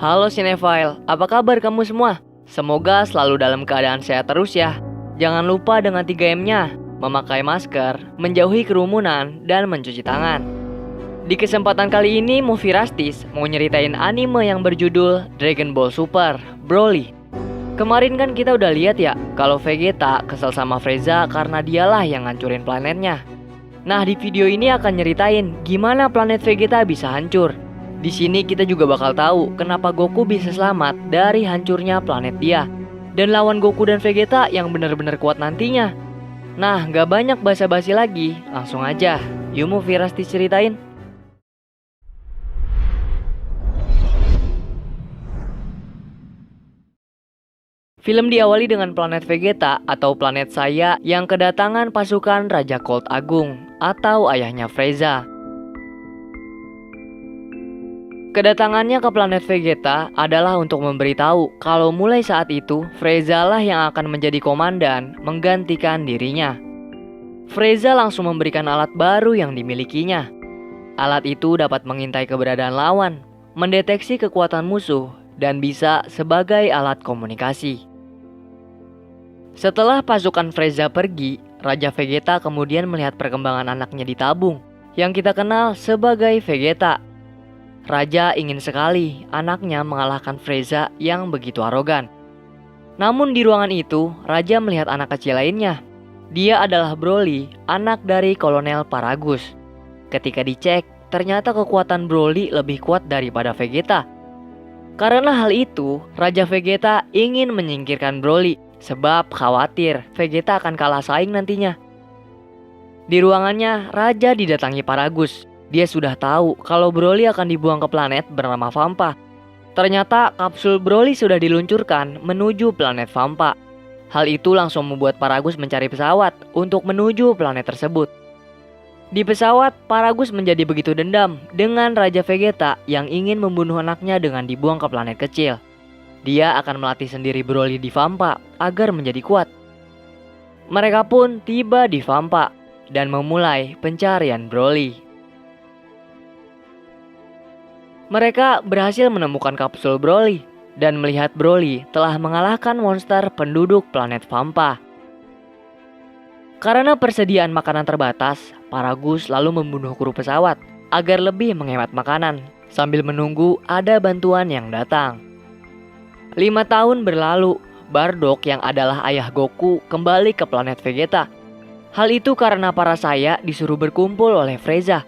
Halo Cinephile, apa kabar kamu semua? Semoga selalu dalam keadaan sehat terus ya. Jangan lupa dengan 3M-nya, memakai masker, menjauhi kerumunan, dan mencuci tangan. Di kesempatan kali ini, Movie Rastis mau nyeritain anime yang berjudul Dragon Ball Super Broly. Kemarin kan kita udah lihat ya, kalau Vegeta kesel sama Frieza karena dialah yang ngancurin planetnya. Nah, di video ini akan nyeritain gimana planet Vegeta bisa hancur. Di sini kita juga bakal tahu kenapa Goku bisa selamat dari hancurnya planet dia. Dan lawan Goku dan Vegeta yang benar-benar kuat nantinya. Nah, gak banyak basa-basi lagi, langsung aja. Yuk Movie Rastis ceritain. Film diawali dengan planet Vegeta atau planet saya yang kedatangan pasukan Raja Cold Agung atau ayahnya Frieza. Kedatangannya ke planet Vegeta adalah untuk memberitahu kalau mulai saat itu Frieza lah yang akan menjadi komandan menggantikan dirinya. Frieza langsung memberikan alat baru yang dimilikinya. Alat itu dapat mengintai keberadaan lawan, mendeteksi kekuatan musuh, dan bisa sebagai alat komunikasi. Setelah pasukan Frieza pergi, Raja Vegeta kemudian melihat perkembangan anaknya di tabung, yang kita kenal sebagai Vegeta. Raja ingin sekali anaknya mengalahkan Frieza yang begitu arogan. Namun di ruangan itu, Raja melihat anak kecil lainnya. Dia adalah Broly, anak dari Kolonel Paragus. Ketika dicek, ternyata kekuatan Broly lebih kuat daripada Vegeta. Karena hal itu, Raja Vegeta ingin menyingkirkan Broly, sebab khawatir Vegeta akan kalah saing nantinya. Di ruangannya, Raja didatangi Paragus. Dia sudah tahu kalau Broly akan dibuang ke planet bernama Vampa. Ternyata kapsul Broly sudah diluncurkan menuju planet Vampa. Hal itu langsung membuat Paragus mencari pesawat untuk menuju planet tersebut. Di pesawat, Paragus menjadi begitu dendam dengan Raja Vegeta yang ingin membunuh anaknya dengan dibuang ke planet kecil. Dia akan melatih sendiri Broly di Vampa agar menjadi kuat. Mereka pun tiba di Vampa dan memulai pencarian Broly. Mereka berhasil menemukan kapsul Broly dan melihat Broly telah mengalahkan monster penduduk planet Vampa. Karena persediaan makanan terbatas, Paragus lalu membunuh kru pesawat agar lebih menghemat makanan sambil menunggu ada bantuan yang datang. 5 tahun berlalu, Bardock yang adalah ayah Goku kembali ke planet Vegeta. Hal itu karena para saya disuruh berkumpul oleh Frieza.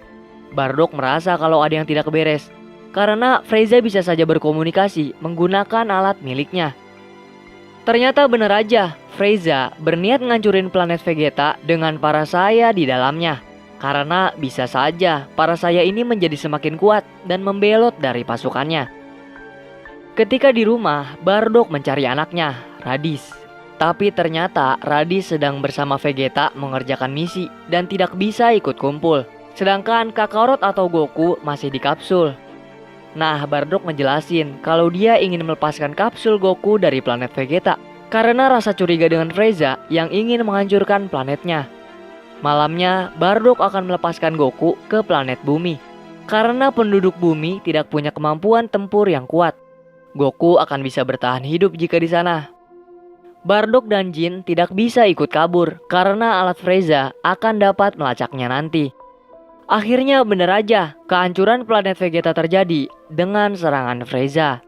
Bardock merasa kalau ada yang tidak beres, karena Frieza bisa saja berkomunikasi menggunakan alat miliknya. Ternyata benar aja, Frieza berniat ngancurin planet Vegeta dengan para saya di dalamnya. Karena bisa saja para saya ini menjadi semakin kuat dan membelot dari pasukannya. Ketika di rumah, Bardock mencari anaknya, Raditz. Tapi ternyata Raditz sedang bersama Vegeta mengerjakan misi dan tidak bisa ikut kumpul. Sedangkan Kakarot atau Goku masih di kapsul. Nah, Bardock ngejelasin kalau dia ingin melepaskan kapsul Goku dari planet Vegeta karena rasa curiga dengan Frieza yang ingin menghancurkan planetnya. Malamnya, Bardock akan melepaskan Goku ke planet Bumi. Karena penduduk Bumi tidak punya kemampuan tempur yang kuat, Goku akan bisa bertahan hidup jika di sana. Bardock dan Jin tidak bisa ikut kabur karena alat Frieza akan dapat melacaknya nanti. Akhirnya bener aja, kehancuran planet Vegeta terjadi dengan serangan Frieza.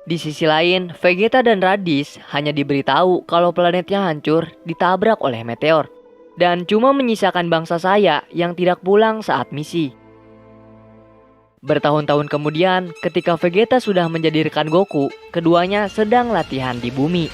Di sisi lain, Vegeta dan Raditz hanya diberitahu kalau planetnya hancur ditabrak oleh meteor. Dan cuma menyisakan bangsa saya yang tidak pulang saat misi. Bertahun-tahun kemudian, ketika Vegeta sudah menjadi rekan Goku, keduanya sedang latihan di bumi.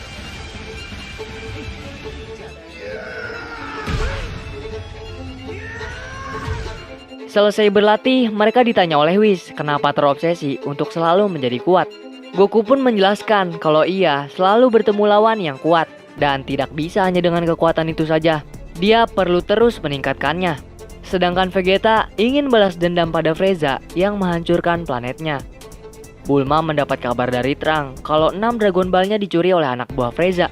Selesai berlatih, mereka ditanya oleh Whis kenapa terobsesi untuk selalu menjadi kuat. Goku pun menjelaskan kalau ia selalu bertemu lawan yang kuat dan tidak bisa hanya dengan kekuatan itu saja. Dia perlu terus meningkatkannya. Sedangkan Vegeta ingin balas dendam pada Frieza yang menghancurkan planetnya. Bulma mendapat kabar dari Trunks kalau 6 Dragon Ball-nya dicuri oleh anak buah Frieza.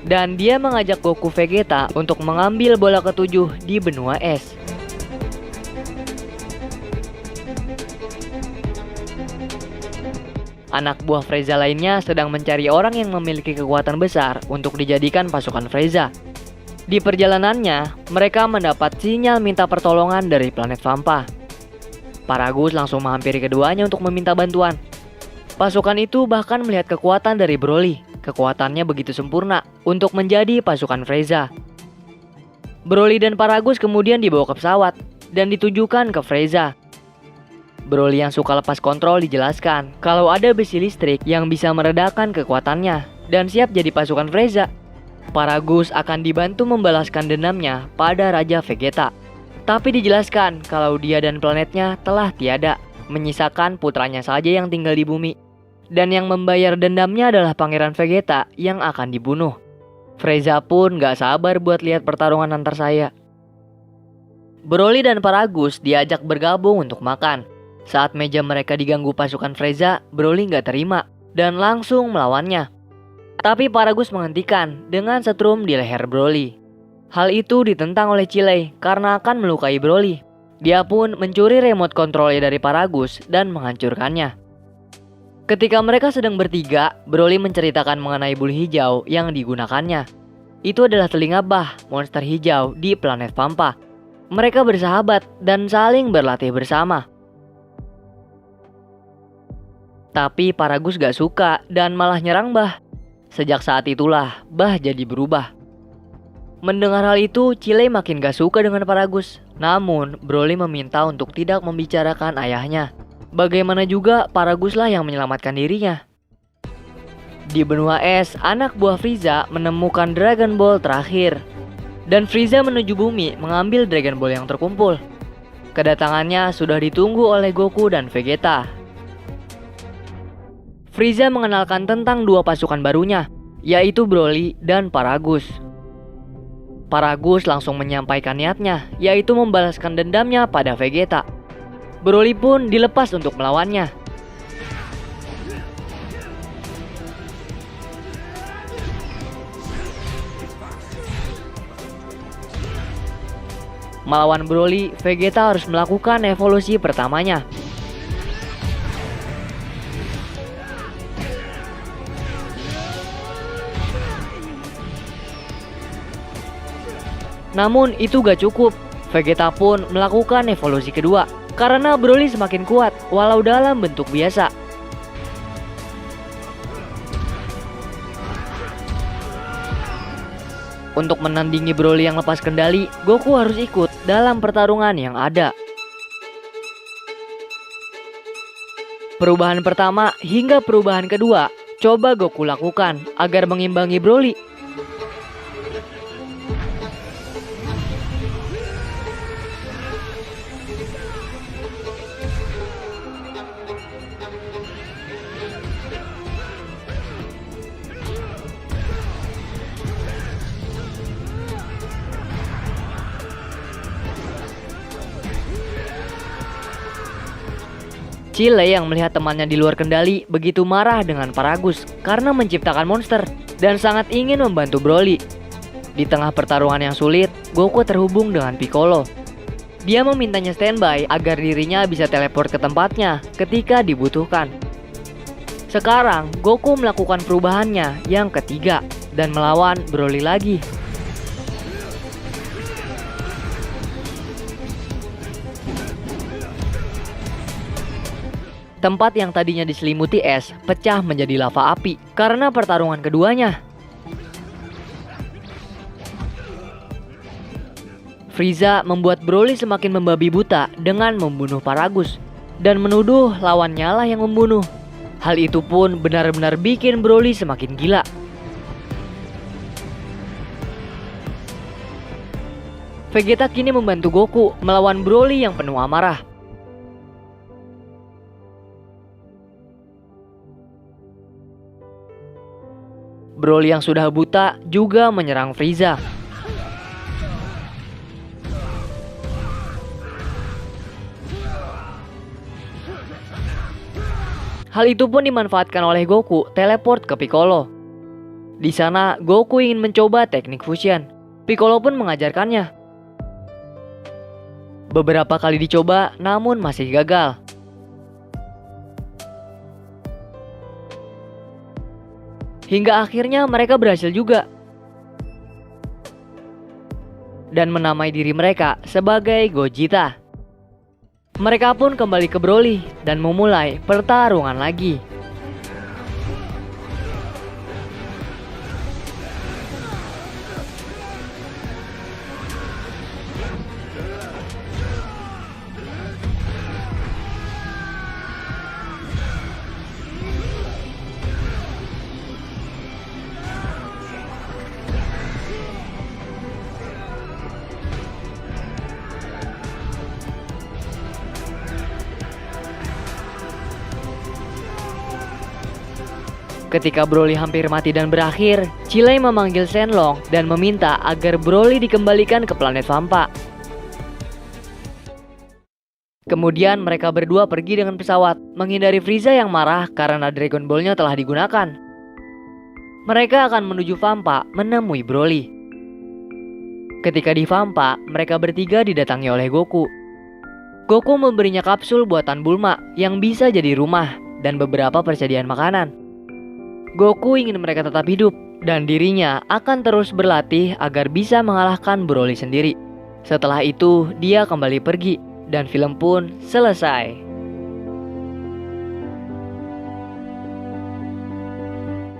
Dan dia mengajak Goku Vegeta untuk mengambil bola ketujuh di benua es. Anak buah Frieza lainnya sedang mencari orang yang memiliki kekuatan besar untuk dijadikan pasukan Frieza. Di perjalanannya, mereka mendapat sinyal minta pertolongan dari planet Vampa. Paragus langsung menghampiri keduanya untuk meminta bantuan. Pasukan itu bahkan melihat kekuatan dari Broly. Kekuatannya begitu sempurna untuk menjadi pasukan Frieza. Broly dan Paragus kemudian dibawa ke pesawat dan ditujukan ke Frieza. Broly yang suka lepas kontrol dijelaskan kalau ada besi listrik yang bisa meredakan kekuatannya dan siap jadi pasukan Frieza. Paragus akan dibantu membalaskan dendamnya pada Raja Vegeta. Tapi dijelaskan kalau dia dan planetnya telah tiada, menyisakan putranya saja yang tinggal di bumi. Dan yang membayar dendamnya adalah Pangeran Vegeta yang akan dibunuh. Frieza pun gak sabar buat lihat pertarungan antar saya. Broly dan Paragus diajak bergabung untuk makan. Saat meja mereka diganggu pasukan Frieza, Broly gak terima dan langsung melawannya. Tapi Paragus menghentikan dengan setrum di leher Broly. Hal itu ditentang oleh Chile karena akan melukai Broly. Dia pun mencuri remote controlnya dari Paragus dan menghancurkannya. Ketika mereka sedang bertiga, Broly menceritakan mengenai bulu hijau yang digunakannya. Itu adalah telinga bah, monster hijau di planet Vampa. Mereka bersahabat dan saling berlatih bersama. Tapi Paragus gak suka dan malah nyerang Bah. Sejak saat itulah Bah jadi berubah. Mendengar hal itu, Chile makin gak suka dengan Paragus. Namun, Broly meminta untuk tidak membicarakan ayahnya. Bagaimana juga Paragus lah yang menyelamatkan dirinya. Di benua es, anak buah Frieza menemukan Dragon Ball terakhir. Dan Frieza menuju bumi mengambil Dragon Ball yang terkumpul. Kedatangannya sudah ditunggu oleh Goku dan Vegeta. Frieza mengenalkan tentang dua pasukan barunya, yaitu Broly dan Paragus. Paragus langsung menyampaikan niatnya, yaitu membalaskan dendamnya pada Vegeta. Broly pun dilepas untuk melawannya. Melawan Broly, Vegeta harus melakukan evolusi pertamanya. Namun itu gak cukup. Vegeta pun melakukan evolusi kedua karena Broly semakin kuat walau dalam bentuk biasa. Untuk menandingi Broly yang lepas kendali, Goku harus ikut dalam pertarungan yang ada. Perubahan pertama hingga perubahan kedua coba Goku lakukan agar mengimbangi Broly. Chile yang melihat temannya di luar kendali begitu marah dengan Paragus karena menciptakan monster dan sangat ingin membantu Broly. Di tengah pertarungan yang sulit, Goku terhubung dengan Piccolo. Dia memintanya standby agar dirinya bisa teleport ke tempatnya ketika dibutuhkan. Sekarang, Goku melakukan perubahannya yang ketiga dan melawan Broly lagi. Tempat yang tadinya diselimuti es pecah menjadi lava api karena pertarungan keduanya. Frieza membuat Broly semakin membabi buta dengan membunuh Paragus dan menuduh lawannya lah yang membunuh. Hal itu pun benar-benar bikin Broly semakin gila. Vegeta kini membantu Goku melawan Broly yang penuh amarah. Broly yang sudah buta juga menyerang Frieza. Hal itu pun dimanfaatkan oleh Goku teleport ke Piccolo. Di sana, Goku ingin mencoba teknik fusion. Piccolo pun mengajarkannya. Beberapa kali dicoba, namun masih gagal. Hingga akhirnya mereka berhasil juga. Dan menamai diri mereka sebagai Gogeta. Mereka pun kembali ke Broly dan memulai pertarungan lagi. Ketika Broly hampir mati dan berakhir, Chilai memanggil Shenlong dan meminta agar Broly dikembalikan ke planet Vampa. Kemudian mereka berdua pergi dengan pesawat, menghindari Frieza yang marah karena Dragon Ball-nya telah digunakan. Mereka akan menuju Vampa menemui Broly. Ketika di Vampa, mereka bertiga didatangi oleh Goku. Goku memberinya kapsul buatan Bulma yang bisa jadi rumah dan beberapa persediaan makanan. Goku ingin mereka tetap hidup dan dirinya akan terus berlatih agar bisa mengalahkan Broly sendiri. Setelah itu, dia kembali pergi dan film pun selesai.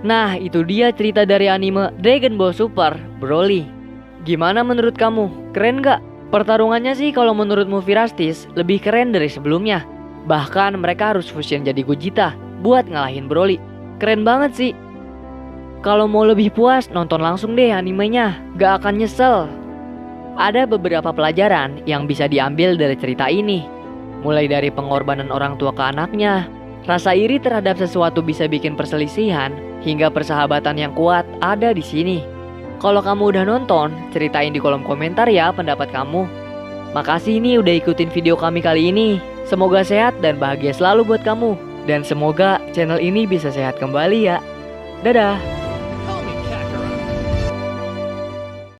Nah, itu dia cerita dari anime Dragon Ball Super Broly. Gimana menurut kamu? Keren gak? Pertarungannya sih kalau menurut Movie Rastis lebih keren dari sebelumnya. Bahkan mereka harus fusion jadi Gogeta buat ngalahin Broly. Keren banget sih. Kalau mau lebih puas, nonton langsung deh animenya, gak akan nyesel. Ada beberapa pelajaran yang bisa diambil dari cerita ini. Mulai dari pengorbanan orang tua ke anaknya, rasa iri terhadap sesuatu bisa bikin perselisihan, hingga persahabatan yang kuat ada di sini. Kalau kamu udah nonton, ceritain di kolom komentar ya pendapat kamu. Makasih nih udah ikutin video kami kali ini. Semoga sehat dan bahagia selalu buat kamu. Dan semoga channel ini bisa sehat kembali ya. Dadah!